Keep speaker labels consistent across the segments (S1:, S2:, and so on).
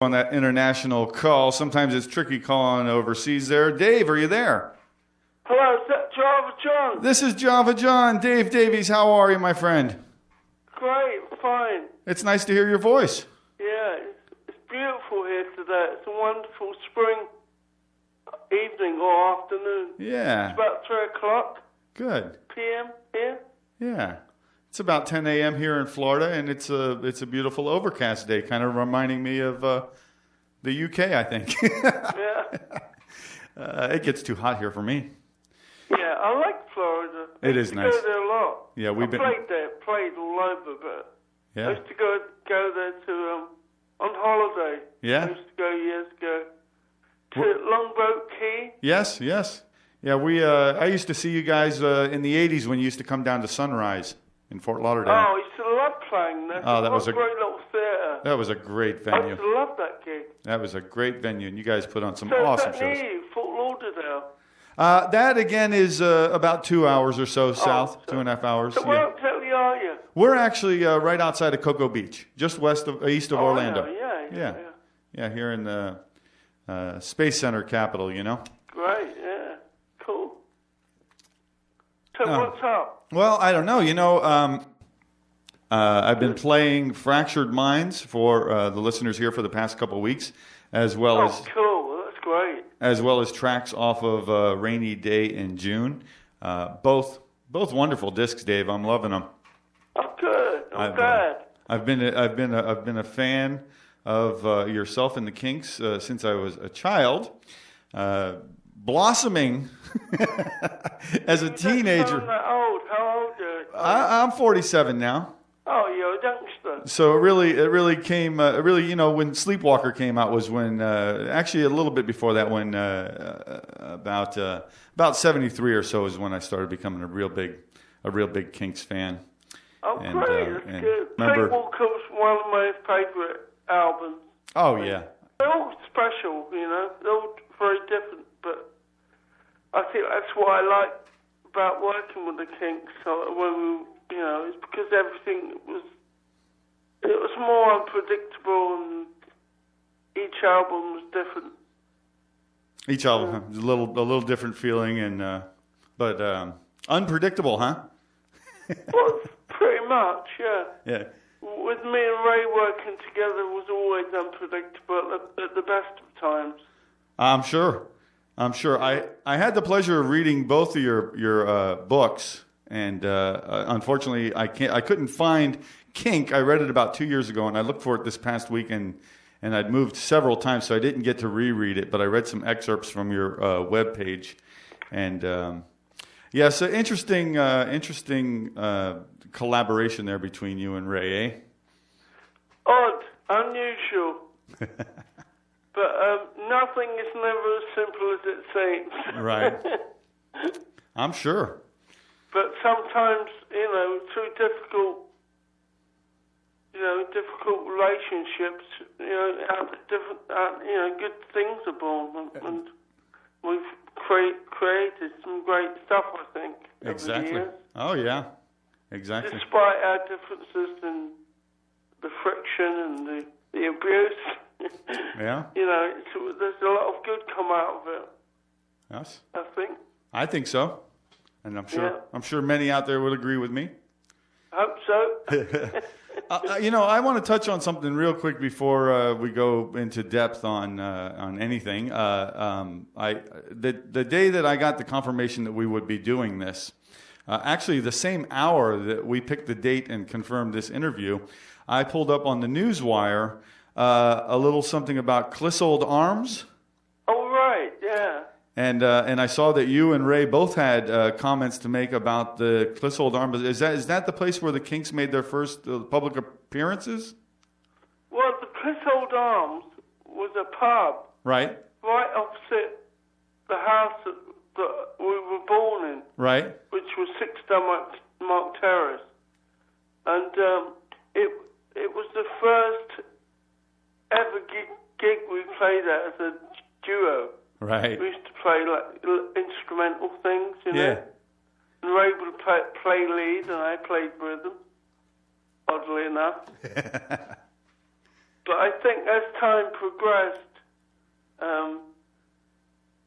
S1: on that international call. Sometimes it's tricky calling overseas there. Dave, are you there?
S2: Hello, is that Java John?
S1: This is Java John. Dave Davies, how are you, my friend?
S2: Great, fine.
S1: It's nice to hear your voice.
S2: Yeah, it's beautiful here today. It's a wonderful spring evening or afternoon.
S1: Yeah.
S2: It's about 3 o'clock.
S1: Good.
S2: PM here.
S1: Yeah. It's about 10 a.m. here in Florida, and it's a beautiful overcast day, kind of reminding me of the UK, I think.
S2: Yeah.
S1: It gets too hot here for me.
S2: Yeah, I like Florida.
S1: It is nice.
S2: I used to go there a lot.
S1: Yeah,
S2: I played there, played all over, but
S1: Yeah.
S2: I used to go there to on holiday.
S1: Yeah.
S2: I used to go years ago to Longboat Key.
S1: Yes. Yeah, I used to see you guys in the 80s when you used to come down to Sunrise in Fort Lauderdale.
S2: Oh, I used to love playing there.
S1: Oh, that was a
S2: great little theatre.
S1: That was a great
S2: I
S1: venue.
S2: used to love that gig.
S1: That was a great venue, and you guys put on some
S2: So
S1: awesome
S2: is that
S1: shows.
S2: near you, Fort Lauderdale?
S1: That, again, is about 2 hours or so south, 2.5 hours.
S2: So where exactly are you?
S1: We're actually right outside of Cocoa Beach, just east of Orlando.
S2: I know,
S1: Yeah, here in the Space Center capital, you know.
S2: Great, yeah. Cool. So what's up?
S1: Well, I don't know. You know, I've been playing Fractured Minds for the listeners here for the past couple of weeks, as well as
S2: cool. That's great.
S1: as well as tracks off of Rainy Day in June. Both wonderful discs, Dave. I'm loving them.
S2: Oh, good. I'm glad.
S1: I've been a fan of yourself and the Kinks since I was a child, blossoming as a teenager.
S2: Old. How old are you?
S1: I'm 47 now.
S2: Oh, you're a youngster.
S1: So it really came, you know, when Sleepwalker came out was when, actually a little bit before that, when about 73 or so is when I started becoming a real big Kinks fan.
S2: Oh,
S1: And,
S2: great. That's
S1: and
S2: good.
S1: remember-
S2: Sleepwalker was one of my favourite albums.
S1: Oh yeah,
S2: They're all special, you know. They're all very different, but I think that's what I like about working with the Kinks. So when we, you know, it's because everything was more unpredictable, and each album was different.
S1: each album has a little different feeling, and but unpredictable, huh?
S2: Well, pretty much, yeah.
S1: Yeah.
S2: With me and Ray working together was always unpredictable at the best of times.
S1: I'm sure. I had the pleasure of reading both of your books, and unfortunately, I couldn't find Kink. I read it about 2 years ago, and I looked for it this past week, and I'd moved several times, so I didn't get to reread it. But I read some excerpts from your webpage, and yeah, so interesting collaboration there between you and Ray, eh?
S2: Odd, unusual. But nothing is never as simple as it seems.
S1: Right. I'm sure.
S2: But sometimes, you know, through difficult relationships, you know, good things are born, and we've created some great stuff, I think.
S1: Exactly.
S2: Over the years.
S1: Oh yeah. Exactly.
S2: Despite our differences and the friction and the abuse,
S1: Yeah.
S2: you know, there's a lot of good come out of it.
S1: Yes.
S2: I think.
S1: I think so, and I'm sure many out there would agree with me.
S2: Hope so.
S1: You know, I want to touch on something real quick before we go into depth on anything. The day that I got the confirmation that we would be doing this, actually the same hour that we picked the date and confirmed this interview, I pulled up on the newswire a little something about Clissold Arms.
S2: Oh, right, yeah.
S1: And I saw that you and Ray both had comments to make about the Clissold Arms. Is that the place where the Kinks made their first public appearances?
S2: Well, the Clissold Arms was a pub
S1: Right.
S2: opposite the house that we were born in.
S1: Right.
S2: Which was 6 Denmark Terrace. And it was the first ever gig we played at as a duo.
S1: Right.
S2: We used to play like instrumental things, you know.
S1: Yeah.
S2: And Ray would play lead, and I played rhythm. Oddly enough. But I think as time progressed,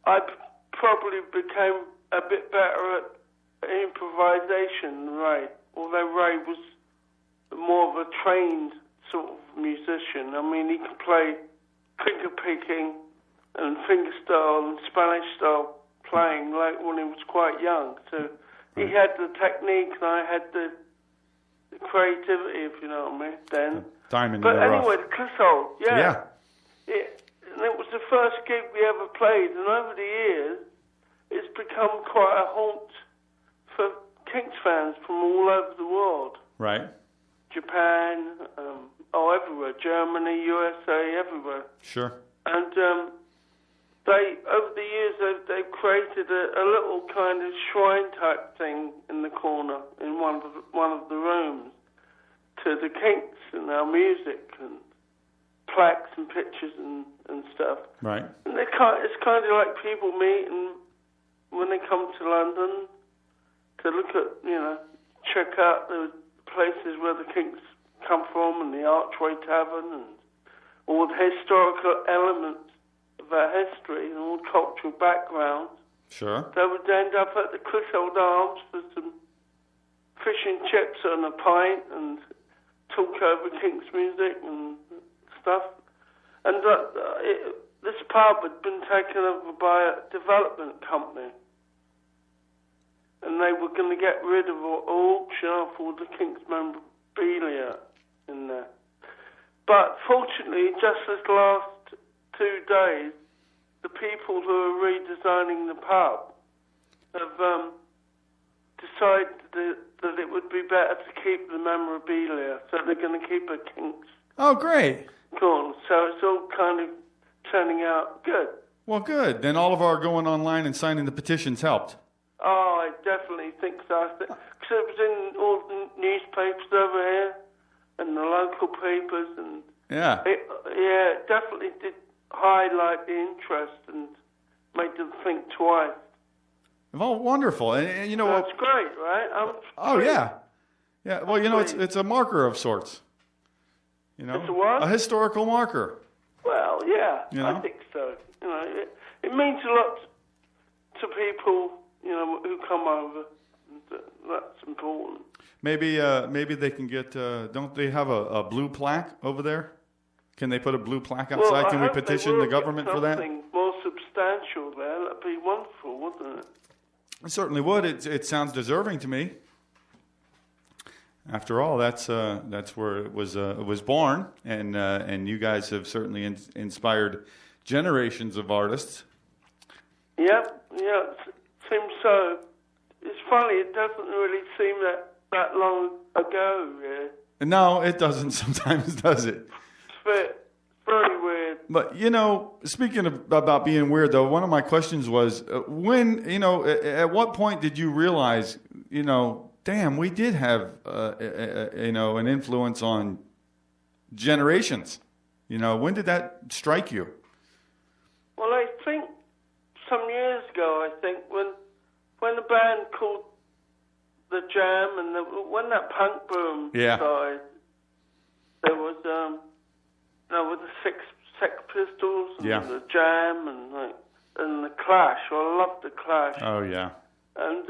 S2: I probably became a bit better at improvisation than Ray. Although Ray was more of a trained sort of musician. I mean, he could play finger picking and fingerstyle and Spanish style playing like when he was quite young. So he had the technique and I had the creativity, if you know what I mean, then.
S1: Diamond
S2: but
S1: in the
S2: anyway,
S1: rough.
S2: the Clissold,
S1: Yeah.
S2: And it was the first gig we ever played, and over the years, it's become quite a haunt for Kinks fans from all over the world.
S1: Right.
S2: Japan, everywhere. Germany, USA, everywhere.
S1: Sure.
S2: And they, over the years, they've created a little kind of shrine type thing in the corner in one of the rooms to the Kinks and our music and plaques and pictures and stuff.
S1: Right.
S2: And it's kind of like people meet and when they come to London to look at, check out the places where the Kinks come from and the Archway Tavern and all the historical elements of our history and all the cultural background.
S1: Sure.
S2: They would end up at the Clissold Arms for some fish and chips and a pint and talk over Kinks music and stuff. And this pub had been taken over by a development company. And they were going to get rid of or auction off all the Kinks memorabilia in there. But fortunately, just this last 2 days, the people who are redesigning the pub have decided that it would be better to keep the memorabilia, so they're going to keep a Kinks.
S1: Oh, great.
S2: Cool. So it's all kind of turning out good.
S1: Well, good. Then all of our going online and signing the petitions helped.
S2: Oh, I definitely think so. Because it was in all the newspapers over here and the local papers, and
S1: Yeah.
S2: it definitely did highlight the interest and made them think twice.
S1: Oh, wonderful. And you know what?
S2: That's great, right?
S1: Oh, yeah. Yeah. Well, it's a marker of sorts.
S2: It's a what?
S1: A historical marker.
S2: Well, yeah,
S1: I
S2: think so. It means a lot to people, who come over. That's important.
S1: Maybe they can get. Don't they have a blue plaque over there? Can they put a blue plaque outside?
S2: Well,
S1: Can we petition the government for that?
S2: Something more substantial there. That'd be wonderful, wouldn't it?
S1: It certainly would. It sounds deserving to me. After all, that's where it was born, and you guys have certainly inspired generations of artists.
S2: Yeah, it seems so. It's funny, it doesn't really seem that long ago, yeah.
S1: No, it doesn't sometimes, does it?
S2: It's very weird.
S1: But, speaking about being weird, though, one of my questions was, when, at what point did you realize, damn, we did have, an influence on generations? When did that strike you?
S2: Well, I think some years ago, when the band called The Jam and when that punk boom started, there was, with the Sex Pistols and the Jam and the Clash. Well, I loved the Clash.
S1: Oh, yeah.
S2: And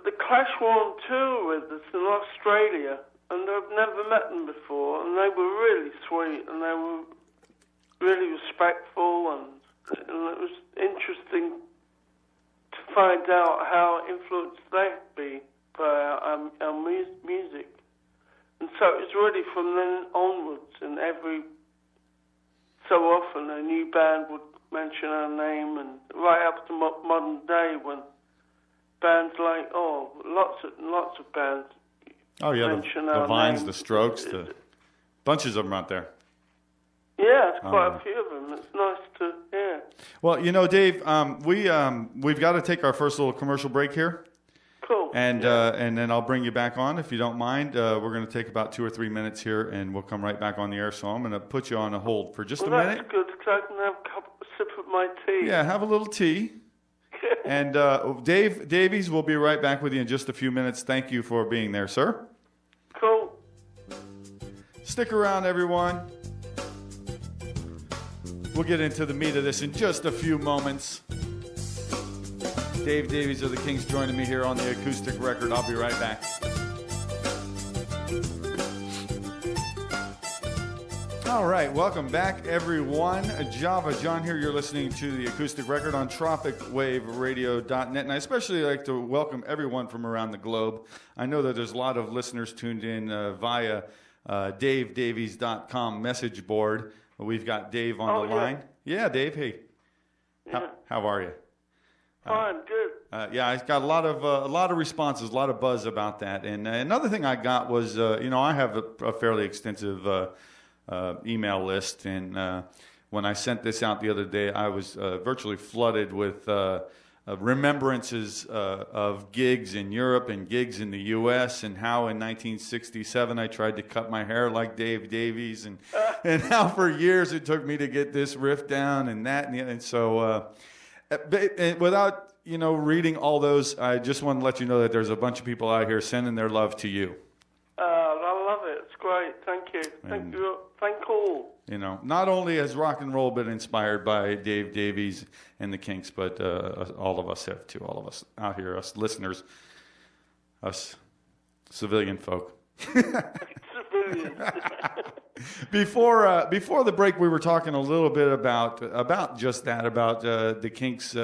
S2: the Clash were on tour with us in Australia, and I've never met them before, and they were really sweet, and they were really respectful, and it was interesting to find out how influenced they'd be by our music. And so it was really from then onwards, and every so often a new band would mention our name, and right up to modern day when bands like, lots of bands.
S1: Oh, yeah,
S2: mention
S1: the
S2: our
S1: Vines,
S2: name.
S1: the Strokes, the bunches of them out there.
S2: Yeah, it's quite a few of them. It's nice to hear.
S1: Well, Dave, we've got to take our first little commercial break here.
S2: Cool.
S1: And then I'll bring you back on if you don't mind. We're going to take about 2 or 3 minutes here, and we'll come right back on the air. So I'm going to put you on a hold for just a minute.
S2: That's good, because I can have a sip of my tea.
S1: Yeah, have a little tea. And Davies will be right back with you in just a few minutes. Thank you for being there, sir.
S2: Cool.
S1: Stick around, everyone. We'll get into the meat of this in just a few moments. Dave Davies of the Kinks joining me here on the Acoustic record. I'll be right back. All right, welcome back, everyone. Java John here. You're listening to the Acoustic record on tropicwaveradio.net, and I especially like to welcome everyone from around the globe. I know that there's a lot of listeners tuned in via DaveDavies.com message board. We've got Dave on the line. Yeah, Dave. Hey, how are you?
S2: Fine, good.
S1: Yeah, I got a lot of responses, a lot of buzz about that. And another thing I got was, I have a fairly extensive email list, and when I sent this out the other day, I was virtually flooded with remembrances of gigs in Europe and gigs in the U.S. and how in 1967 I tried to cut my hair like Dave Davies, and how for years it took me to get this riff down and that, and so without reading all those, I just want to let you know that there's a bunch of people out here sending their love to you.
S2: I love it. It's great. Thank you. Thank you. Thank all.
S1: Not only has rock and roll been inspired by Dave Davies and the Kinks, but all of us have too. All of us out here, us listeners, us civilian folk.
S2: Civilians.
S1: Before the break, we were talking a little bit about just that, about the Kinks'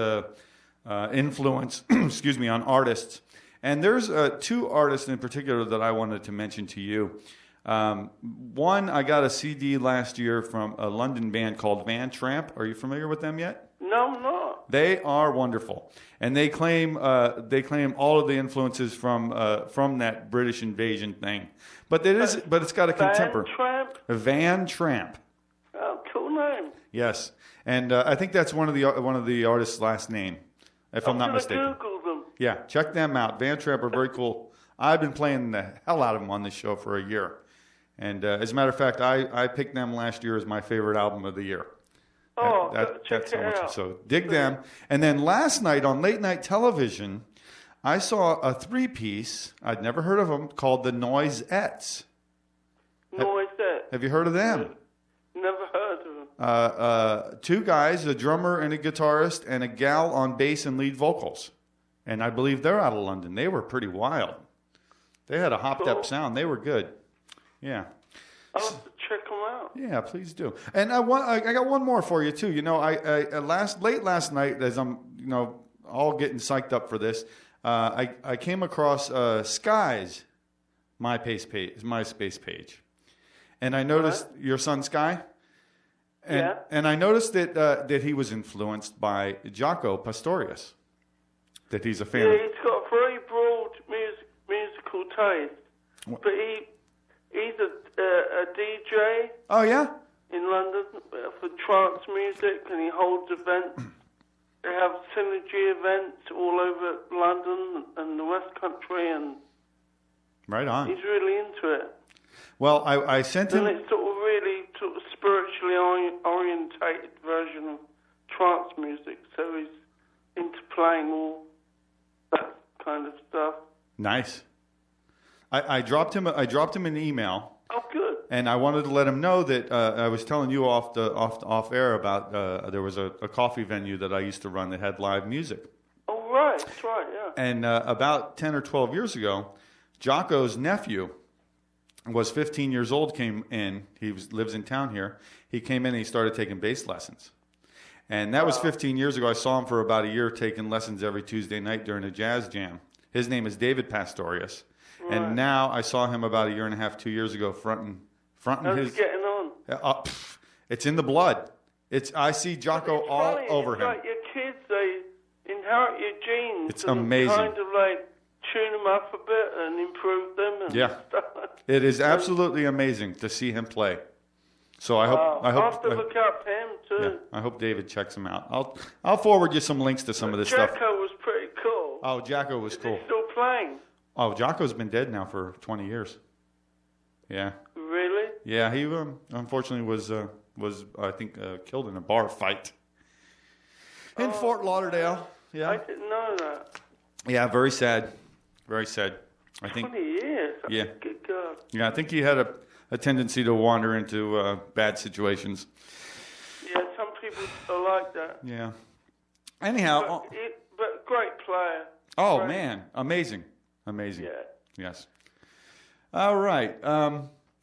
S1: influence, excuse me, on artists. And there's two artists in particular that I wanted to mention to you. One, I got a CD last year from a London band called Van Tramp. Are you familiar with them yet?
S2: No, I'm not.
S1: They are wonderful, and they claim all of the influences from that British invasion thing. But it's got a contemporary. Van Tramp.
S2: Oh, cool name.
S1: Yes, and I think that's one of the artists' last name, if I'm not mistaken.
S2: Google them.
S1: Yeah, check them out. Van Tramp are very cool. I've been playing the hell out of them on this show for a year. And as a matter of fact, I picked them last year as my favorite album of the year.
S2: Oh,
S1: that's how much. So dig them. And then last night on late night television, I saw a 3-piece, I'd never heard of them, called the Noisettes.
S2: Noisettes.
S1: Have you heard of them?
S2: Never heard of them.
S1: Two guys, a drummer and a guitarist, and a gal on bass and lead vocals. And I believe they're out of London. They were pretty wild. They had a hopped-up sound. They were good. Yeah.
S2: I'll have to check them out.
S1: Yeah, please do. And I got one more for you too. Late last night, as I'm all getting psyched up for this, I came across Sky's MySpace page, and I noticed your son Sky, and I noticed that he was influenced by Jaco Pastorius. That he's a fan.
S2: Yeah, he's got a very broad musical taste, but he's a DJ.
S1: Oh yeah.
S2: In London for trance music, and he holds events. They have synergy events all over London and the West Country, and
S1: right on.
S2: He's really into it.
S1: Well, I sent him.
S2: And it's really spiritually orientated version of trance music, so he's into playing all that kind of stuff.
S1: Nice. I dropped him an email.
S2: Oh, good.
S1: And I wanted to let him know that I was telling you off air about there was a coffee venue that I used to run that had live music.
S2: Oh, right. That's right, yeah.
S1: And about 10 or 12 years ago, Jaco's nephew was 15 years old, came in. He lives in town here. He came in and he started taking bass lessons. And that was 15 years ago. I saw him for about a year taking lessons every Tuesday night during a jazz jam. His name is David Pastorius. Right. And now I saw him about a year and a half, 2 years ago, fronting
S2: How's
S1: his.
S2: He getting on?
S1: It's in the blood. I see Jaco all
S2: funny.
S1: over
S2: it's
S1: him.
S2: Like your kids, they inherit your genes.
S1: It's
S2: and
S1: amazing.
S2: Kind of like tune them up a bit and improve them. And stuff.
S1: It is absolutely amazing to see him play. So I hope.
S2: I'll have to look up him too.
S1: Yeah, I hope David checks him out. I'll forward you some links to some of this stuff.
S2: Jaco was pretty cool.
S1: Oh, Jaco was cool.
S2: He's still playing.
S1: Oh, Jaco's been dead now for 20 years. Yeah.
S2: Really?
S1: Yeah, he unfortunately was I think killed in a bar fight in Fort Lauderdale. Yeah.
S2: I didn't know that.
S1: Yeah, very sad. Very sad. I think
S2: 20 years.
S1: Yeah.
S2: Good God.
S1: Yeah, I think he had a tendency to wander into bad situations.
S2: Yeah, some people are like that.
S1: Yeah. Anyhow.
S2: But great player.
S1: Oh,
S2: great.
S1: Man. Amazing.
S2: Yeah.
S1: Yes. All right.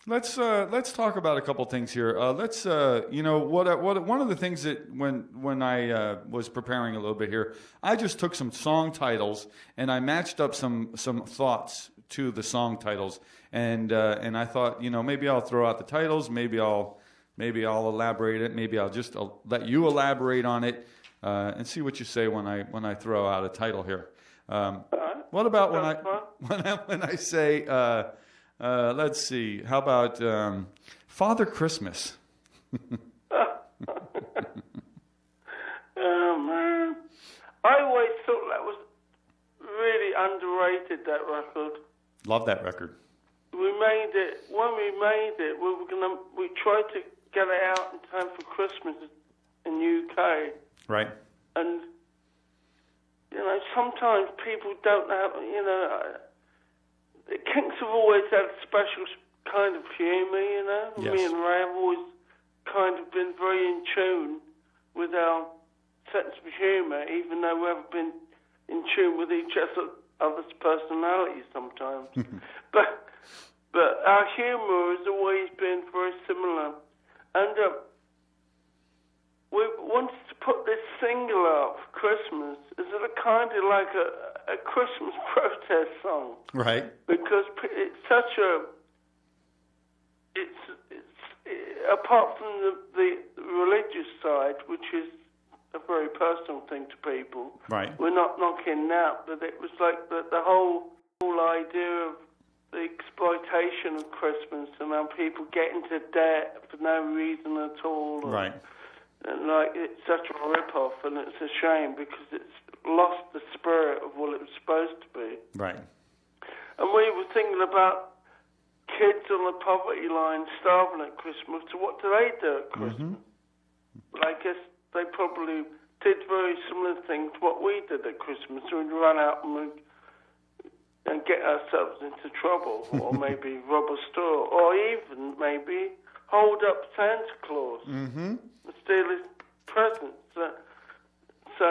S1: Let's talk about a couple things here. One of the things that when I was preparing a little bit here, I just took some song titles and I matched up some thoughts to the song titles, and I thought, maybe I'll throw out the titles, maybe I'll elaborate it, maybe I'll let you elaborate on it, and see what you say when I throw out a title here. What about when I say? Let's see. How about Father Christmas?
S2: Oh man, I always thought that was really underrated. That record.
S1: Love that record.
S2: When we made it, we tried to get it out in time for Christmas in UK.
S1: Right.
S2: And sometimes people don't have. The Kinks have always had a special kind of humour,
S1: Yes.
S2: Me and Ray have always kind of been very in tune with our sense of humour, even though we haven't been in tune with each other's personalities sometimes. but our humour has always been very similar. And we wanted to put this single out for Christmas as a kind of like a Christmas protest song.
S1: Right.
S2: Because it's such apart from the religious side, which is a very personal thing to people.
S1: Right.
S2: We're not knocking that, but it was like the whole idea of the exploitation of Christmas and how people get into debt for no reason at all.
S1: Right.
S2: And it's such a rip-off, and it's a shame because it's lost the spirit of what it was supposed to be.
S1: Right.
S2: And we were thinking about kids on the poverty line starving at Christmas. So what do they do at Christmas?
S1: Mm-hmm.
S2: I guess they probably did very similar things to what we did at Christmas. We'd run out and get ourselves into trouble, or maybe rob a store, or even maybe hold up Santa Claus and steal his presents. So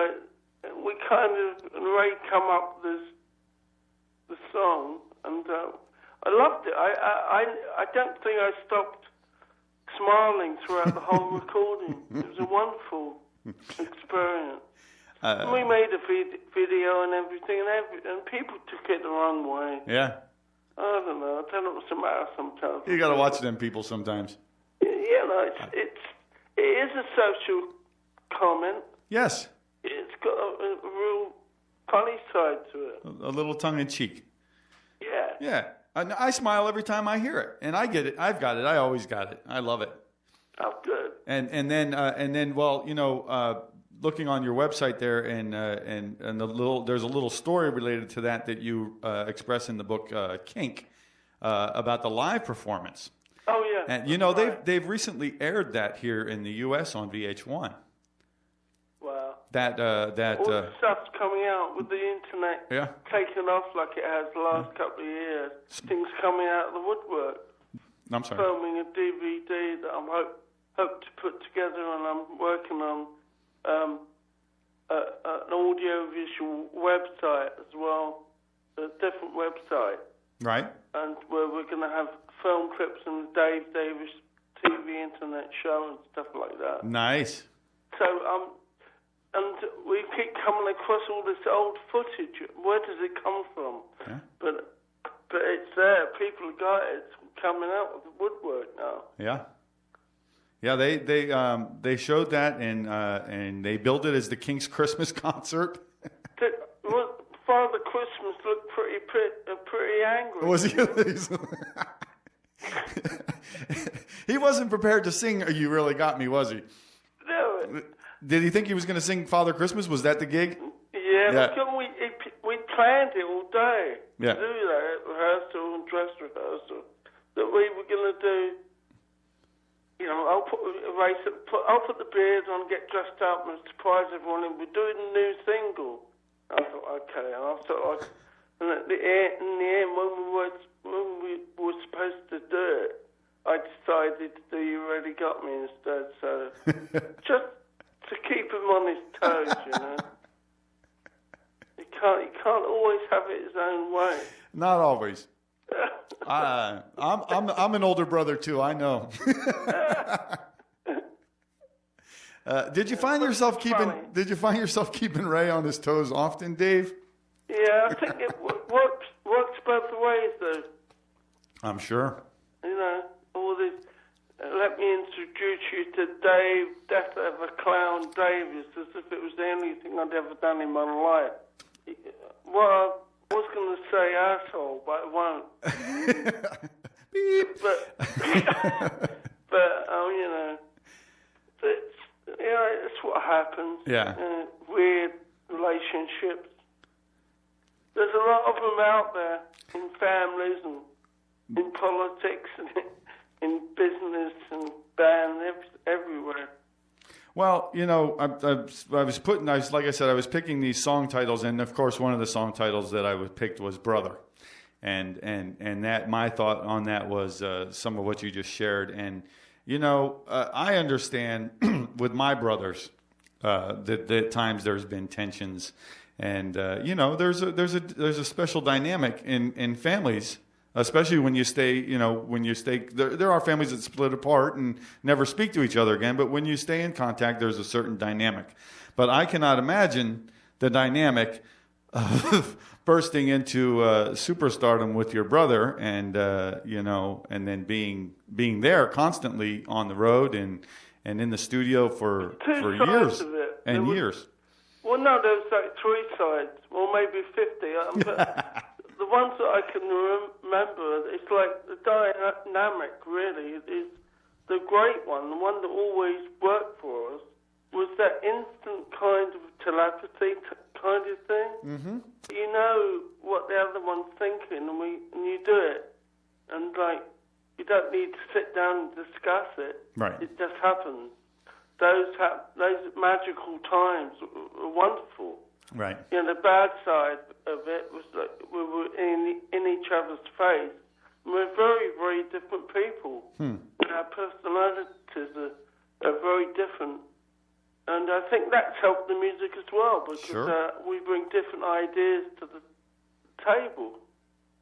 S2: we and Ray come up with the song, and I loved it. I don't think I stopped smiling throughout the whole recording. It was a wonderful experience. We made a video and everything, and people took it the wrong way.
S1: Yeah.
S2: I don't know. I don't know what's the matter sometimes.
S1: You got to watch them people sometimes.
S2: It is a social comment.
S1: Yes.
S2: It's got a real funny side to it.
S1: A little tongue-in-cheek.
S2: Yeah.
S1: Yeah. I smile every time I hear it, and I get it. I've got it. I always got it. I love it.
S2: Oh, good.
S1: And then, well, looking on your website there, and there's a little story related to that you express in the book Kink about the live performance.
S2: Oh yeah.
S1: And they've recently aired that here in the U.S. on VH1.
S2: Wow.
S1: All
S2: the stuff's coming out with the internet taking off like it has the last couple of years. Things coming out of the woodwork.
S1: I'm sorry.
S2: Filming a DVD that I'm hope to put together, and I'm working on an audio-visual website as well, a different website.
S1: Right.
S2: And where we're going to have film clips and the Davies TV internet show and stuff like that.
S1: Nice.
S2: So, and we keep coming across all this old footage. Where does it come from?
S1: Yeah.
S2: But it's there. People have got it. It's coming out of the woodwork now.
S1: Yeah. Yeah, they showed that and they billed it as the Kinks Christmas concert.
S2: Father Christmas looked pretty angry.
S1: Was he? He wasn't prepared to sing "You Really Got Me," was he?
S2: No.
S1: Did he think he was going to sing "Father Christmas"? Was that the gig?
S2: Yeah. We planned it all day
S1: to
S2: do that rehearsal and dress rehearsal. That we were going to do. I'll put the beard on, get dressed up, and surprise everyone. And we're doing a new single. I thought, okay. And in the end, when we were supposed to do it, I decided to do You Really Got Me instead. So just to keep him on his toes, you know. He can't always have it his own way.
S1: Not always. I'm an older brother too. I know. Did you find yourself keeping Ray on his toes often, Dave?
S2: Yeah, I think it works both ways, though.
S1: I'm sure.
S2: You know, all this. Let me introduce you to Dave, Death of a Clown Davies, as if it was the only thing I'd ever done in my life. Well, I was going to say asshole, but I won't.
S1: Beep.
S2: But you know, it's what happens.
S1: Yeah.
S2: Weird relationships. There's a lot of them out there in families and in politics and in business and band, everywhere.
S1: Well, you know, I was picking these song titles, and of course, one of the song titles that I picked was "Brother," and that my thought on that was some of what you just shared, and you know, I understand with my brothers that at times there's been tensions, and you know, there's a special dynamic in families. Especially when you stay, there are families that split apart and never speak to each other again. But when you stay in contact, there's a certain dynamic. But I cannot imagine the dynamic of bursting into superstardom with your brother, and and then being there constantly on the road and in the studio for years and years.
S2: Well, no, there was like 3 sides, or maybe 50. The ones that I can remember, it's like the dynamic, really, is the great one, the one that always worked for us, was that instant kind of telepathy kind of thing. Mm-hmm. You know what the other one's thinking, and you do it. And, like, you don't need to sit down and discuss it.
S1: Right.
S2: It just happens. Those magical times are wonderful.
S1: Right.
S2: You know, the bad side of it was that we were in each other's face. We're very, very different people. Our personalities are very different. And I think that's helped the music as well, because we bring different ideas to the table.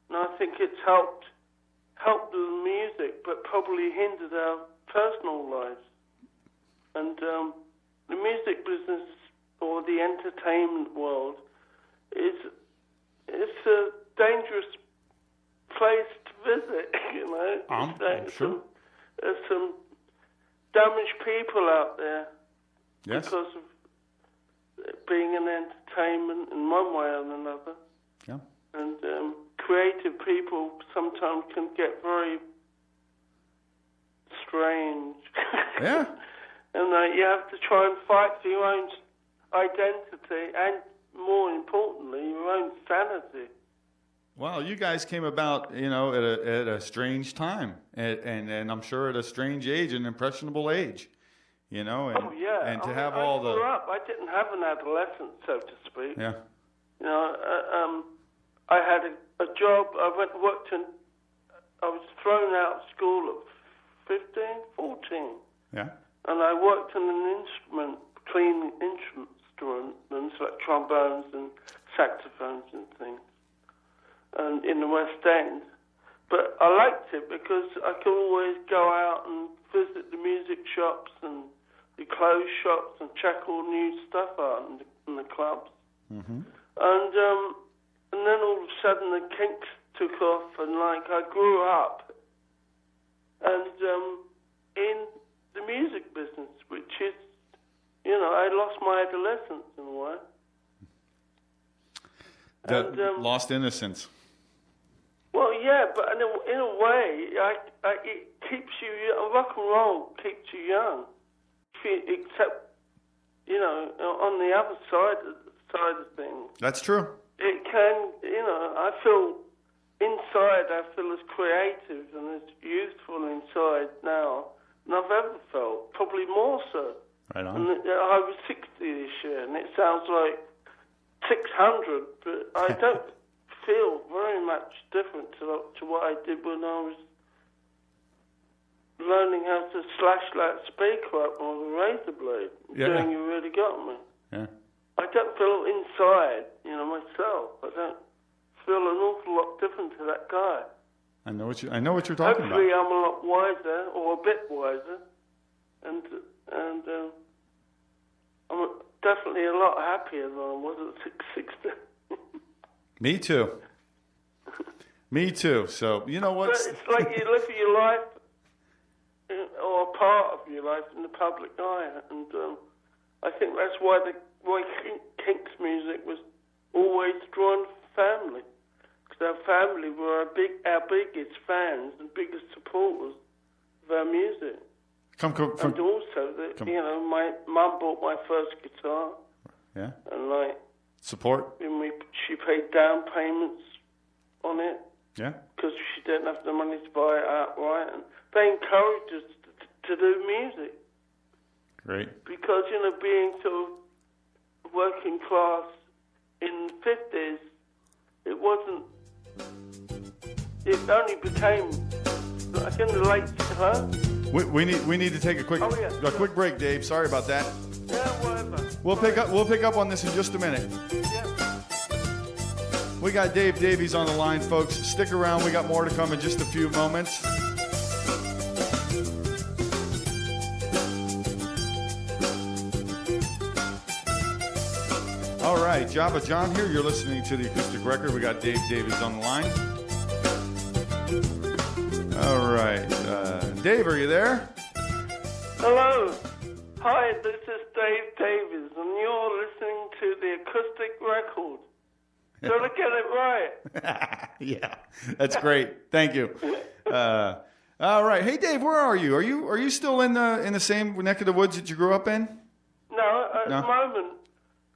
S2: And I think it's helped the music, but probably hindered our personal lives. And the music business, or the entertainment world, it's a dangerous place to visit, you know.
S1: I'm sure.
S2: There's some damaged people out there because of it being an entertainment in one way or another.
S1: Yeah.
S2: And creative people sometimes can get very strange.
S1: Yeah.
S2: And you have to try and fight for your own identity and, more importantly, your own sanity.
S1: Well, you guys came about, you know, at a strange time, and I'm sure at a strange age, an impressionable age, you know. And, and to have all the...
S2: I grew up. I didn't have an adolescence, so to speak.
S1: Yeah.
S2: You know, I had a job. I was thrown out of school at 15, 14.
S1: Yeah.
S2: And I worked in an cleaning instruments like trombones and saxophones and things, and in the West End. But I liked it because I could always go out and visit the music shops and the clothes shops and check all new stuff out in the clubs. Mm-hmm. And then all of a sudden the Kinks took off, and like I grew up and in the music business, which is, you know, I lost my adolescence in a way.
S1: Lost innocence.
S2: Well, yeah, but in a way, it keeps you, rock and roll keeps you young. Except, you know, on the other side of things.
S1: That's true.
S2: It can, you know, I feel as creative and as youthful inside now than I've ever felt, probably more so.
S1: Right on.
S2: And I was 60 this year, and it sounds like 600, but I don't feel very much different to what I did when I was learning how to slash that speaker up on the razor blade.
S1: Yeah.
S2: You really got me.
S1: Yeah.
S2: I don't feel inside, myself. I don't feel an awful lot different to that guy.
S1: I know what you're talking
S2: Hopefully
S1: about.
S2: I'm a lot wiser, or a bit wiser, and I'm definitely a lot happier than I was at 16.
S1: Me too. Me too. So, you know what?
S2: But it's like you live your life, or a part of your life, in the public eye, and I think that's why Kinks music was always drawn to family, because our family were our biggest fans and biggest supporters of our music. And also, my mum bought my first guitar.
S1: Yeah.
S2: And
S1: support.
S2: She paid down payments on it.
S1: Yeah.
S2: Because she didn't have the money to buy it outright, and they encouraged us to do music.
S1: Great.
S2: Because being sort of working class in the 50s, it wasn't. It only became like in the late. Huh?
S1: We need to take a quick break, Dave. Sorry about that.
S2: Yeah, whatever.
S1: We'll pick up on this in just a minute.
S2: Yeah.
S1: We got Dave Davies on the line, folks. Stick around. We got more to come in just a few moments. All right, Java John here. You're listening to the Acoustic Record. We got Dave Davies on the line. All right. Dave, are you there?
S2: Hello. Hi, this is Dave Davies, and you're listening to the Acoustic Record. Did I get it right?
S1: Yeah, that's great. Thank you. All right. Hey, Dave, where are you? Are you still in the same neck of the woods that you grew up in?
S2: No, at the moment,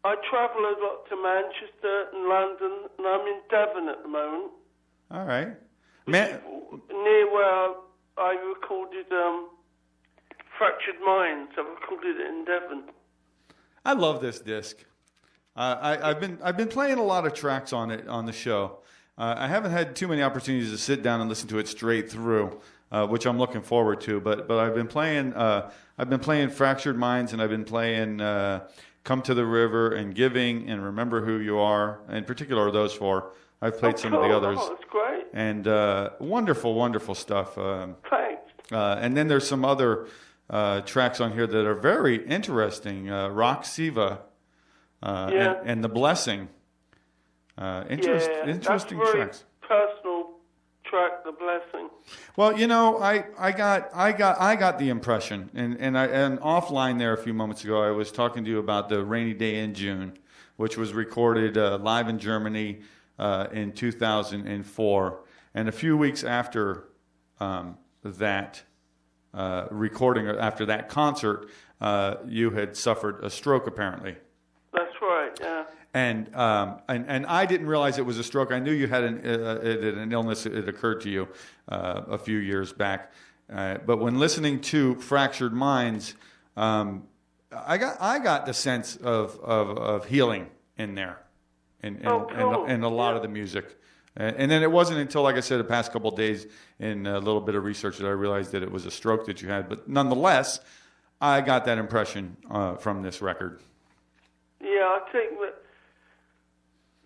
S2: I travel a lot to Manchester and London, and I'm in Devon at the moment.
S1: All right.
S2: Near where I recorded Fractured Minds. I recorded it in Devon.
S1: I love this disc. I've been playing a lot of tracks on it on the show. I haven't had too many opportunities to sit down and listen to it straight through, which I'm looking forward to. But I've been playing Fractured Minds, and I've been playing Come to the River and Giving and Remember Who You Are. In particular, those four. I've played some of the others.
S2: Oh, that's great.
S1: And wonderful stuff.
S2: Thanks.
S1: And then there's some other tracks on here that are very interesting. Rock Siva. And The Blessing. Interesting
S2: that's very
S1: tracks.
S2: Personal track, The Blessing.
S1: Well, I got the impression, and offline there a few moments ago, I was talking to you about the Rainy Day in June, which was recorded live in Germany in 2004, and a few weeks after that recording, after that concert, you had suffered a stroke, apparently.
S2: That's right, yeah.
S1: And I didn't realize it was a stroke. I knew you had an illness. It occurred to you a few years back. But when listening to Fractured Minds, I got the sense of healing in there, in a lot of the music. And then it wasn't until, like I said, the past couple of days in a little bit of research that I realized that it was a stroke that you had. But nonetheless, I got that impression from this record.
S2: Yeah, I think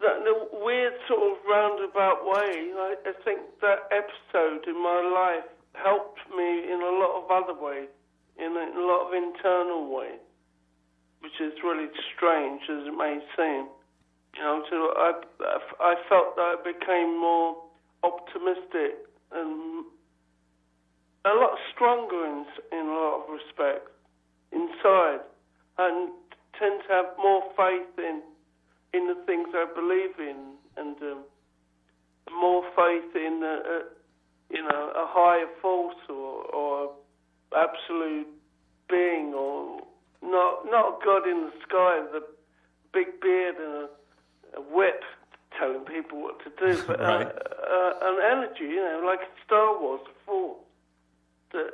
S2: that in a weird sort of roundabout way, I think that episode in my life helped me in a lot of other ways, in a lot of internal ways, which is really strange as it may seem. So I felt that I became more optimistic and a lot stronger in a lot of respects inside, and tend to have more faith in the things I believe in, and more faith in a higher force or absolute being, or not a God in the sky with a big beard and a whip telling people what to do, but
S1: right.
S2: An energy, like Star Wars, a force that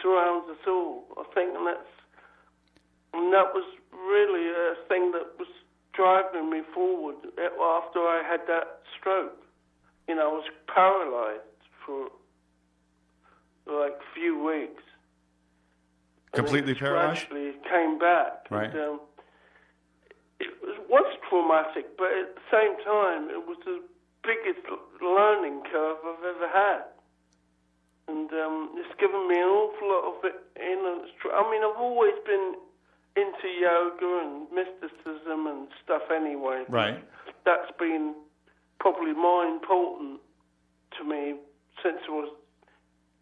S2: surrounds us all. I think, and that was really a thing that was driving me forward after I had that stroke. I was paralyzed for like few weeks.
S1: Completely paralyzed?
S2: Gradually came back.
S1: Right.
S2: And, it was traumatic, but at the same time, it was the biggest learning curve I've ever had. And it's given me an awful lot of I've always been into yoga and mysticism and stuff anyway.
S1: Right.
S2: That's been probably more important to me since I was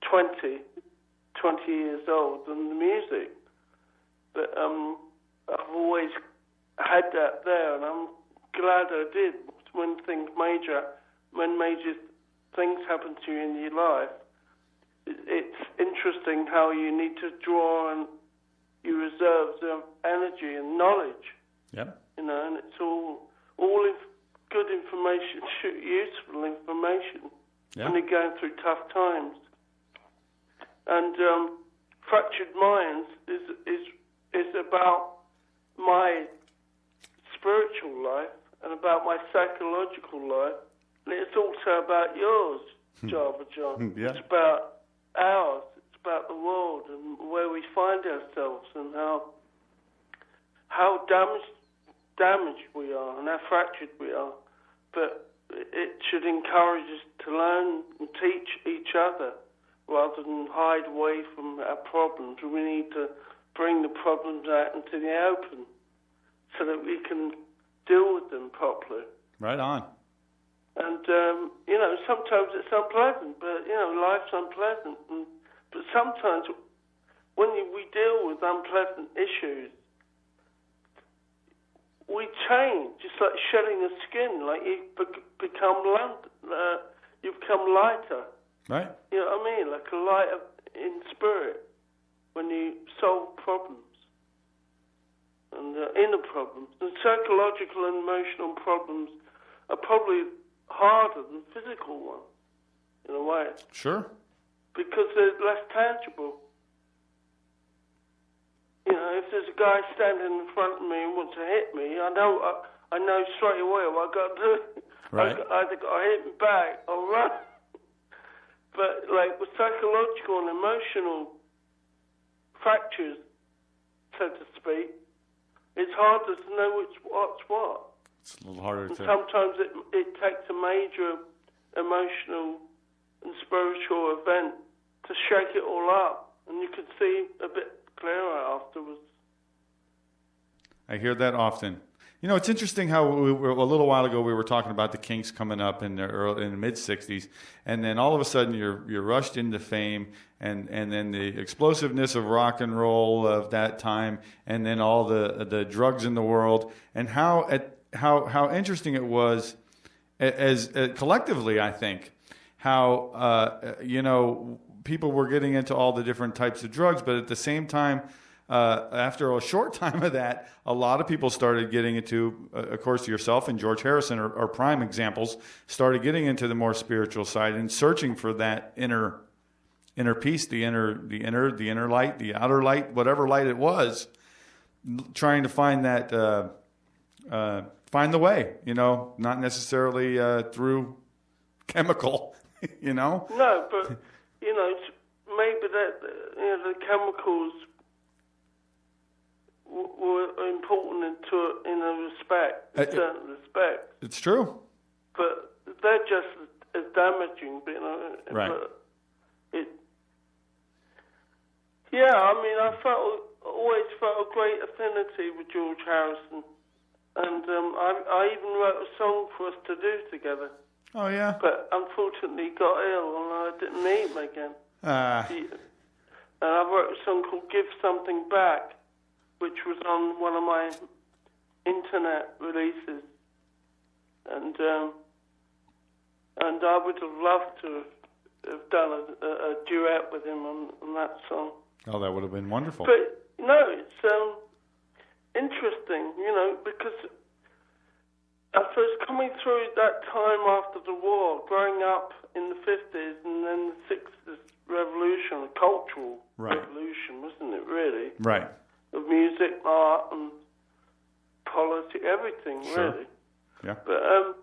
S2: 20 years old than the music. But I've always had that there, and I'm glad I did. When major things happen to you in your life, it's interesting how you need to draw on your reserves of energy and knowledge.
S1: Yep.
S2: And it's all good information, useful information when you're going through tough times. And Fractured Minds is about my spiritual life and about my psychological life, and it's also about yours, Java John.
S1: Yeah.
S2: It's about ours. It's about the world and where we find ourselves and how damaged we are and how fractured we are. But it should encourage us to learn and teach each other rather than hide away from our problems. We need to bring the problems out into the open so that we can deal with them properly.
S1: Right on.
S2: And, sometimes it's unpleasant, but, life's unpleasant. But sometimes when we deal with unpleasant issues, we change. It's like shedding a skin, like you become lighter.
S1: Right.
S2: You know what I mean? Like a lighter in spirit when you solve problems. And inner problems. And psychological and emotional problems are probably harder than physical ones, in a way.
S1: Sure.
S2: Because they're less tangible. If there's a guy standing in front of me and wants to hit me, I know straight away what I've got to do.
S1: Right.
S2: I've either got to hit him back or run. But like with psychological and emotional fractures, so to speak, it's harder to know what's what.
S1: It's a little harder to...
S2: Sometimes it takes a major emotional and spiritual event to shake it all up, and you can see a bit clearer afterwards.
S1: I hear that often. It's interesting how a little while ago we were talking about the Kinks coming up in the mid-'60s, and then all of a sudden you're rushed into fame, and then the explosiveness of rock and roll of that time, and then all the drugs in the world, and how interesting it was as collectively, I think, how people were getting into all the different types of drugs, but at the same time, after a short time of that, a lot of people started getting into, of course, yourself and George Harrison are prime examples, started getting into the more spiritual side and searching for that inner peace, the inner light, the outer light, whatever light it was, trying to find that, find the way, not necessarily through chemical,
S2: No, but, maybe that, the chemicals were important in a respect, in certain respects.
S1: It's true.
S2: But they're just as damaging,
S1: Right.
S2: But I always felt a great affinity with George Harrison. And I even wrote a song for us to do together.
S1: Oh, yeah?
S2: But unfortunately got ill and I didn't meet him again. And I wrote a song called Give Something Back, which was on one of my internet releases. And I would have loved to have done a duet with him on that song.
S1: Oh, that would have been wonderful.
S2: But, it's interesting, because I suppose coming through that time after the war, growing up in the 50s and then the 60s revolution, a cultural revolution, wasn't it, really?
S1: Right.
S2: Of music, art, and politics, everything, really.
S1: Yeah.
S2: But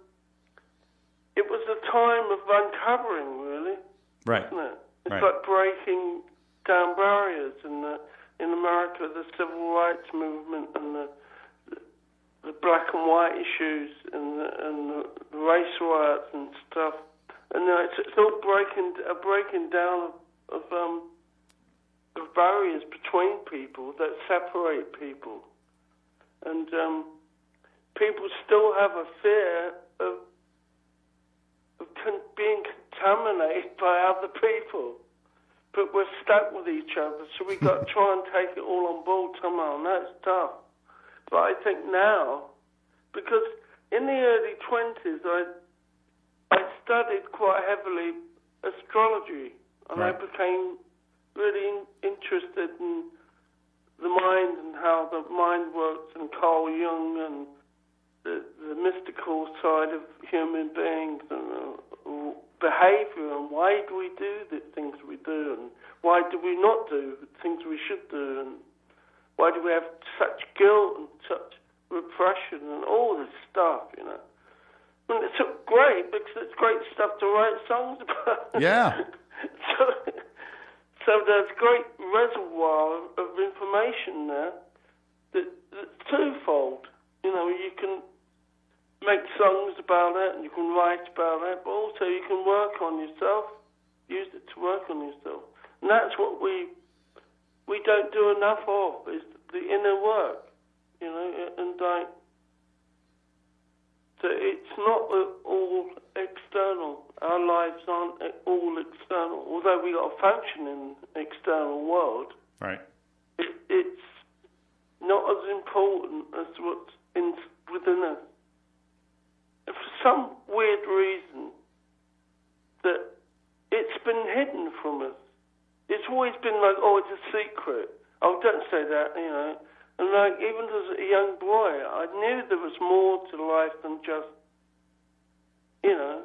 S2: it was a time of uncovering, really.
S1: Right.
S2: Wasn't it? It's
S1: Right.
S2: like breaking down barriers. In America, the civil rights movement and the black and white issues and the race riots and stuff. And it's all breaking down of barriers between people that separate people. And people still have a fear of being contaminated by other people. But we're stuck with each other, so we've got to try and take it all on board somehow, and that's tough. But I think now, because in the early 20s, I studied quite heavily astrology, and
S1: right.
S2: I became really interested in the mind and how the mind works, and Carl Jung and the mystical side of human beings and behavior, and why do we do the things we do, and why do we not do the things we should do, and why do we have such guilt and such repression and all this stuff, you know. And it's great because it's great stuff to write songs about.
S1: Yeah.
S2: So there's great reservoir of information there that's twofold. You know, you can make songs about it and you can write about it, but also you can work on yourself, use it to work on yourself. And that's what we don't do enough of, is the inner work, you know, and so it's not all external. Our lives aren't all external, although we got to function in the external world.
S1: Right.
S2: It's not as important as what's within us. And for some weird reason, that it's been hidden from us. It's always been like, oh, it's a secret. Oh, don't say that, you know. And like, even as a young boy, I knew there was more to life than just, you know,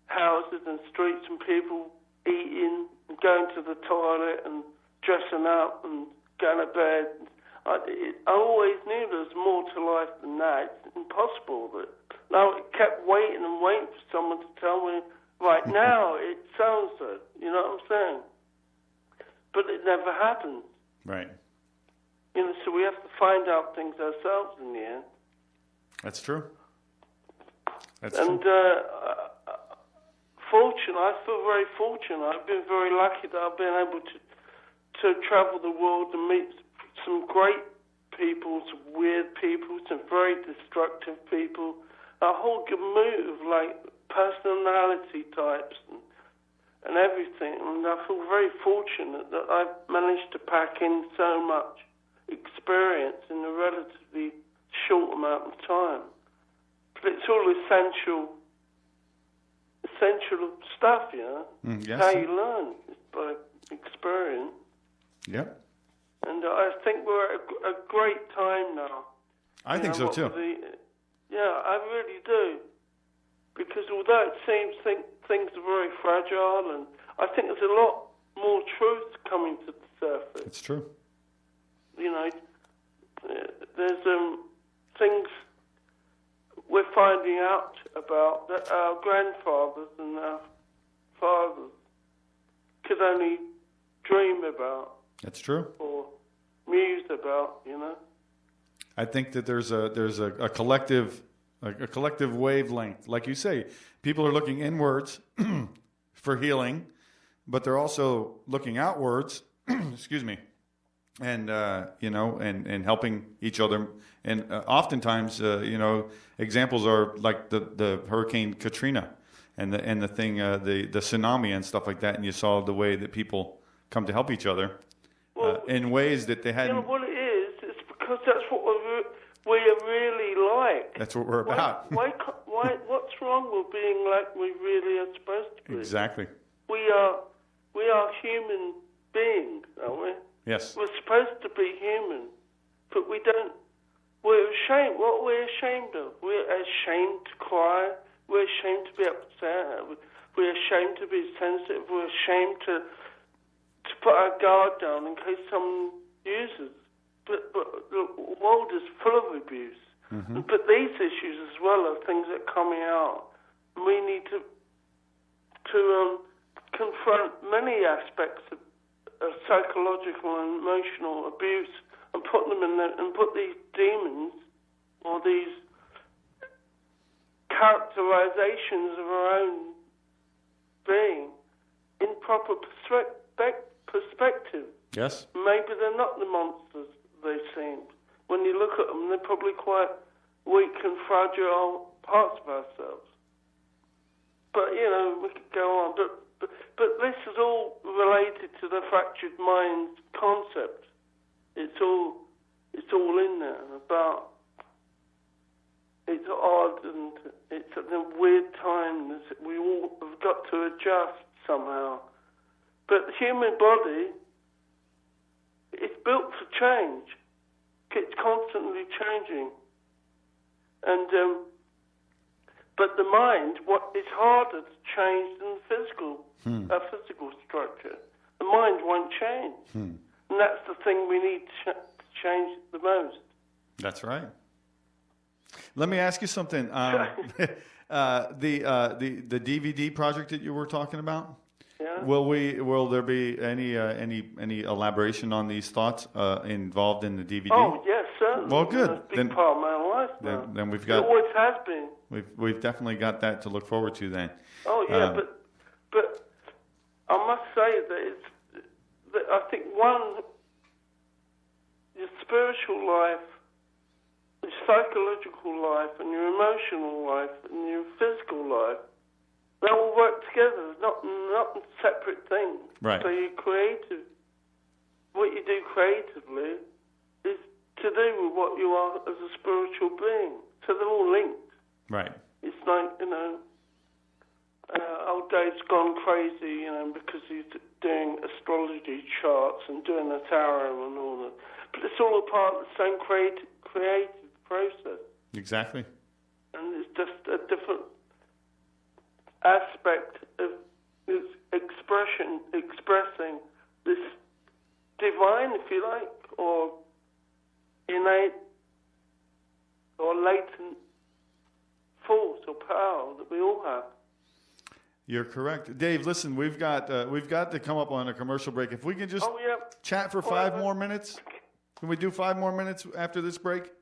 S2: houses and streets and people eating and going to the toilet and dressing up and going to bed. I always knew there was more to life than that. It's impossible. But now I kept waiting and waiting for someone to tell me, right now it sounds so. You know what I'm saying? But it never happened.
S1: Right.
S2: You know, so we have to find out things ourselves in the end.
S1: That's true. That's
S2: and
S1: true.
S2: I feel very fortunate. I've been very lucky that I've been able to travel the world and meet some great people, some weird people, some very destructive people, a whole gamut of like personality types and everything. And I feel very fortunate that I've managed to pack in so much experience in a relatively short amount of time. But it's all essential stuff, you know.
S1: Yes.
S2: How you learn is by experience.
S1: Yep.
S2: And I think we're at a great time now.
S1: I think so too.
S2: Yeah, I really do. Because although it seems things are very fragile, and I think there's a lot more truth coming to the surface.
S1: It's true.
S2: You know, there's things we're finding out about that our grandfathers and our fathers could only dream about.
S1: That's true.
S2: Or muse about, you know.
S1: I think that there's a collective wavelength, like you say. People are looking inwards for healing, but they're also looking outwards. Excuse me. And you know, and helping each other, and oftentimes, you know, examples are like the Hurricane Katrina, and the tsunami and stuff like that. And you saw the way that people come to help each other in ways that they hadn't.
S2: You know what it is? It's because that's what we're really like.
S1: That's what we're about.
S2: Why? What's wrong with being like we really are supposed to be?
S1: Exactly.
S2: We are human beings, aren't we?
S1: Yes.
S2: We're supposed to be human, but we don't. We're ashamed. What we're ashamed of? We're ashamed to cry. We're ashamed to be upset. We're ashamed to be sensitive. We're ashamed to put our guard down in case someone uses. But the world is full of abuse. Mm-hmm. But these issues as well are things that are coming out. We need to confront many aspects of psychological and emotional abuse and put them and put these demons or these characterizations of our own being in proper perspective.
S1: Yes.
S2: Maybe they're not the monsters they seem. When you look at them, they're probably quite weak and fragile parts of ourselves. But, we could go on. But this is all related to the fractured mind concept. It's all in there about. It's odd and it's at a weird time. We all have got to adjust somehow. But the human body is built for change. It's constantly changing. And but the mind, is harder to change than a physical structure. The mind won't change. And that's the thing we need to change the most.
S1: That's right. Let me ask you something. The DVD project that you were talking about.
S2: Yeah.
S1: Will there be any elaboration on these thoughts involved in the DVD?
S2: Oh yes, certainly.
S1: Well, good.
S2: It's a big part of my life now.
S1: Then we've got.
S2: It always has been.
S1: We've definitely got that to look forward to then.
S2: Oh yeah, but I must say that I think your spiritual life, your psychological life, and your emotional life, and your physical life, they all work together, not separate things.
S1: Right.
S2: So you're creative. What you do creatively is to do with what you are as a spiritual being. So they're all linked. Right. It's like, old Dave's gone crazy, because he's doing astrology charts and doing the tarot and all that. But it's all a part of the same creative process.
S1: Exactly.
S2: And it's just a different aspect of this expressing this divine, if you like, or innate or latent force or power that we all have.
S1: You're correct, Dave. Listen, we've got to come up on a commercial break. If we can just chat for 5 more minutes, can we do 5 more minutes after this break?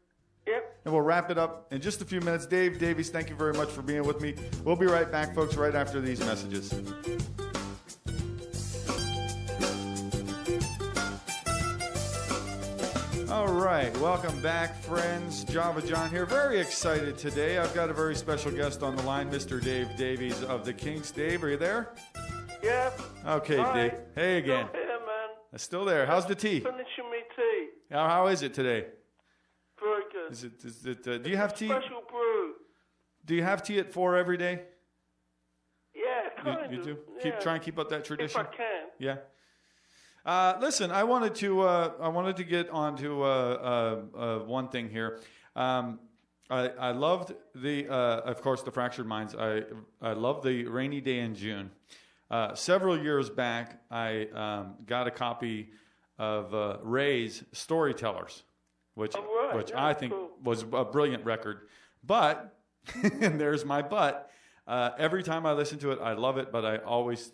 S2: Yep.
S1: And we'll wrap it up in just a few minutes. Dave Davies, thank you very much for being with me. We'll be right back, folks, right after these messages. All right, welcome back, friends. Java John here. Very excited today. I've got a very special guest on the line, Mr. Dave Davies of the Kinks. Dave, are you there?
S2: Yeah.
S1: Okay,
S2: Hi.
S1: Dave. Hey again.
S2: Still here, man.
S1: Still there. How's the tea?
S2: Finishing me tea.
S1: How is it today?
S2: Very good.
S1: Is it? Do you have tea?
S2: Special brew.
S1: Do you have tea at 4 every day?
S2: Yeah, kind of.
S1: You do?
S2: Yeah.
S1: Try and keep up that tradition.
S2: If I can.
S1: Yeah. Listen, I wanted to get on to one thing here. I loved of course, the Fractured Minds. I love the Rainy Day in June. Several years back, I got a copy of Ray's Storytellers, which I think was a brilliant record. But, and there's my but, every time I listen to it, I love it, but I always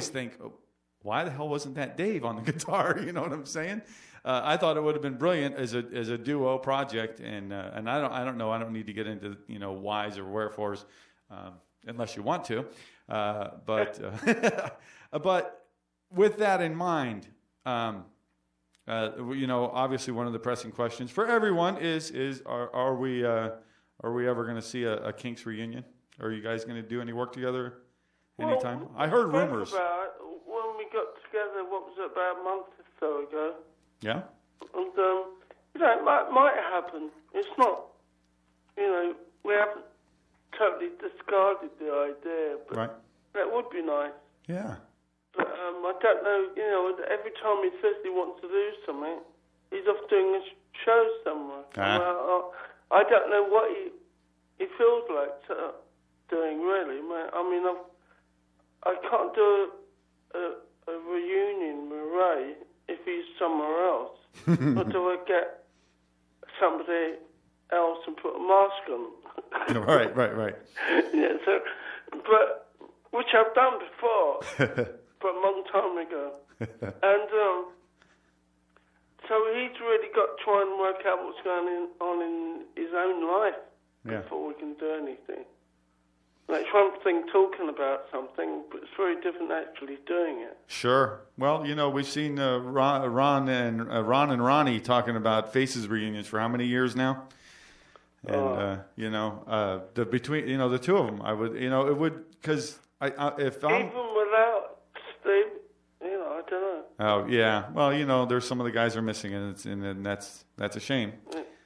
S1: think, why the hell wasn't that Dave on the guitar? You know what I'm saying? I thought it would have been brilliant as a duo project, and I don't know. I don't need to get into whys or wherefores unless you want to. But with that in mind, obviously one of the pressing questions for everyone is are we ever going to see a Kinks reunion? Are you guys going to do any work together anytime? I heard rumors.
S2: When we got together, what was it, about a month or so ago?
S1: Yeah.
S2: And it might happen. It's not. We haven't totally discarded the idea, but that would be nice.
S1: Yeah.
S2: But I don't know. Every time he says he wants to do something, he's off doing a show somewhere. I don't know what he feels like doing, really. I mean, I can't do a reunion with Ray if he's somewhere else. Or do I get somebody else and put a mask on?
S1: Right.
S2: Yeah. So, but which I've done before, but a long time ago. And so he's really got to try and work out what's going on in his own life before we can do anything. Like, it's one thing talking about something, but it's very different actually doing it.
S1: Sure. Well, you know, we've seen Ron and Ronnie talking about Faces reunions for how many years now? And you know, between the two of them, I would, you know, it would, because if I'm
S2: even without Steve, you know, I don't know.
S1: Oh yeah, well, you know, there's some of the guys are missing, and that's a shame.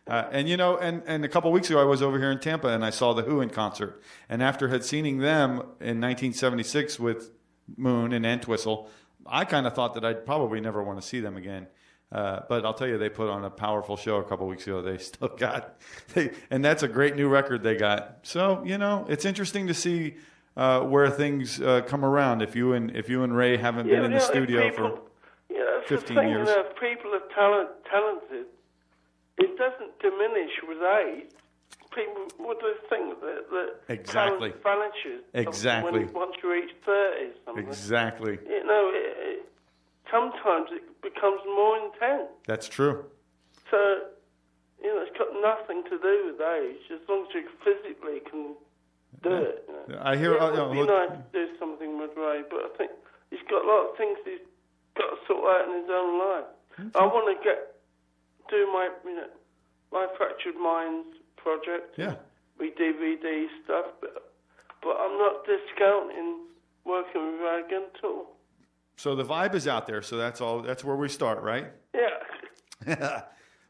S1: And you know, and a couple of weeks ago, I was over here in Tampa, and I saw the Who in concert. And after had seeing them in 1976 with Moon and Entwistle, I kind of thought that I'd probably never want to see them again. But I'll tell you, they put on a powerful show a couple of weeks ago. They still got, and that's a great new record they got. So you know, it's interesting to see where things come around. If you and Ray haven't been in the studio for 15 years,
S2: if people are talented, it doesn't diminish with age. People, what do they think? That
S1: exactly
S2: talent vanishes.
S1: Exactly.
S2: Once you reach 30, something.
S1: Exactly.
S2: You know, sometimes it becomes more intense.
S1: That's true.
S2: So, you know, it's got nothing to do with age, as long as you physically can do it. You know.
S1: I hear.
S2: It would be nice to do something with Ray, but I think he's got a lot of things he's got to sort out in his own life. Okay. I want to do my Fractured Minds project.
S1: Yeah.
S2: With DVD stuff, but I'm not discounting working with Ray again at all.
S1: So the vibe is out there. So that's all. That's where we start, right?
S2: Yeah.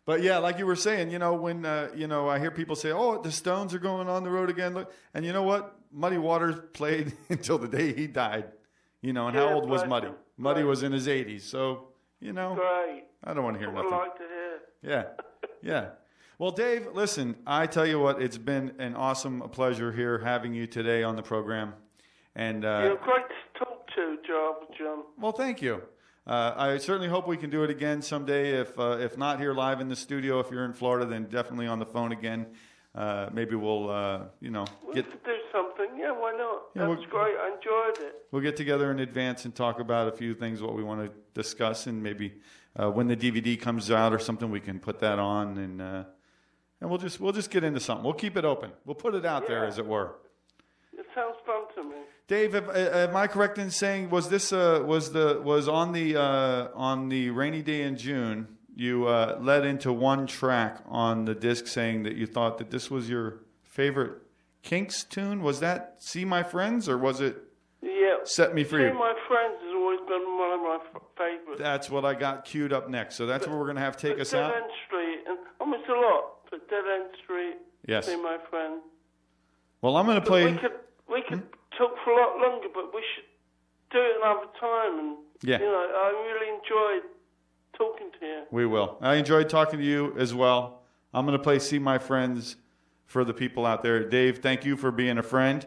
S1: But yeah, like you were saying, you know, when you know, I hear people say, "Oh, the Stones are going on the road again." Look, and you know what? Muddy Waters played until the day he died. You know, and how old was Muddy? Muddy was in his 80s. So you know,
S2: great.
S1: I don't want to hear nothing.
S2: I like to hear.
S1: Yeah, yeah. Well, Dave, listen, I tell you what, it's been an awesome pleasure here having you today on the program. And
S2: you're great to talk to, John.
S1: Well, thank you. I certainly hope we can do it again someday. If not here live in the studio, if you're in Florida, then definitely on the phone again. Maybe we'll, you know,
S2: we could do something. Yeah, why not? Yeah, that's great. I enjoyed it.
S1: We'll get together in advance and talk about a few things, what we want to discuss, and maybe when the DVD comes out or something, we can put that on, and we'll just get into something. We'll keep it open. We'll put it out there, as it were.
S2: It sounds fun to me.
S1: Dave, am I correct in saying was on the Rainy Day in June? You led into one track on the disc saying that you thought that this was your favorite Kinks tune. Was that "See My Friends" or was it "Set Me Free"?
S2: "See My Friends" has always been one of my favorites.
S1: That's what I got queued up next. So that's what we're going to have take us out.
S2: Dead End Street, and it's a lot, but Dead End Street.
S1: Yes.
S2: "See My Friend."
S1: Well, I'm going to play.
S2: We could talk for a lot longer, but we should do it another time. And you know, I really enjoyed talking to you. We will.
S1: I enjoyed talking to you as well. I'm going to play "See My Friends" for the people out there. Dave, thank you for being a friend.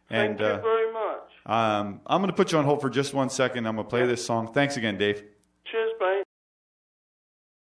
S2: Thank you very much.
S1: I'm going to put you on hold for just 1 second. I'm going to play this song. Thanks again, Dave.
S2: Cheers, mate.